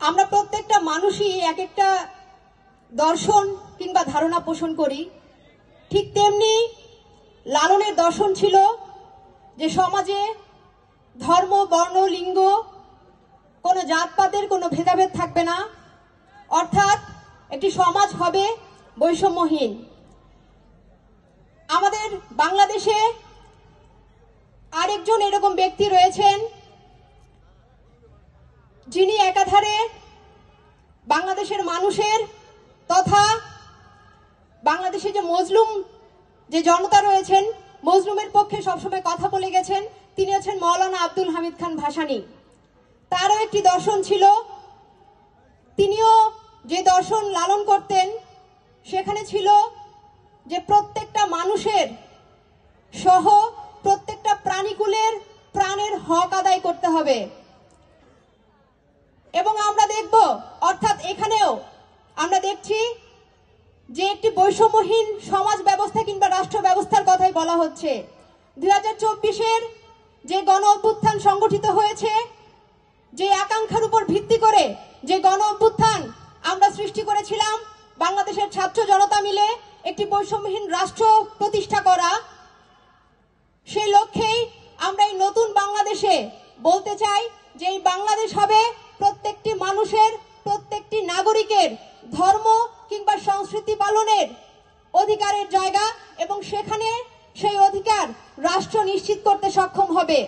আমরা প্রত্যেকটা মানুষই এক একটা দর্শন কিংবা ধারণা পোষণ করি। ঠিক তেমনি লালনের দর্শন ছিল যে সমাজে ধর্ম, বর্ণ, লিঙ্গ, কোনো জাতপাতের কোনো ভেদাভেদ থাকবে না, অর্থাৎ একটি সমাজ হবে বৈষম্যহীন। আমাদের বাংলাদেশে আরেকজন এরকম ব্যক্তি রয়েছেন যিনি একাধারে বাংলাদেশের মানুষের তথা বাংলাদেশে যে মজলুম যে জনতা রয়েছেন মজলুমের পক্ষে সবসময় কথা বলে গেছেন। তিনি হচ্ছেন মাওলানা আব্দুল হামিদ খান ভাসানী। তারও একটি দর্শন ছিল, তিনিও যে দর্শন লালন করতেন সেখানে ছিল যে প্রত্যেকটা মানুষের সহ প্রত্যেকটা প্রাণীকুলের প্রাণের হক আদায় করতে হবে। এবং আমরা দেখব, অর্থাৎ এখানেও আমরা দেখছি যে একটি বৈষম্যহীন সমাজ ব্যবস্থা কিংবা রাষ্ট্র ব্যবস্থার কথাই বলা হচ্ছে। 2024-এর যে গণ অভ্যুত্থান সংগঠিত হয়েছে, যে আকাঙ্ক্ষার উপর ভিত্তি করে যে গণ অভ্যুত্থান আমরা সৃষ্টি করেছিলাম বাংলাদেশের ছাত্র জনতা মিলে একটি বৈষম্যহীন রাষ্ট্র প্রতিষ্ঠা করা, সেই লক্ষ্যেই আমরা এই নতুন বাংলাদেশে বলতে চাই যে এই বাংলাদেশ হবে প্রত্যেকটি মানুষের, প্রত্যেকটি নাগরিকের ধর্ম কিংবা সংস্কৃতি পালনের অধিকারের জায়গা এবং সেখানে সেই অধিকার রাষ্ট্র নিশ্চিত করতে সক্ষম হবে।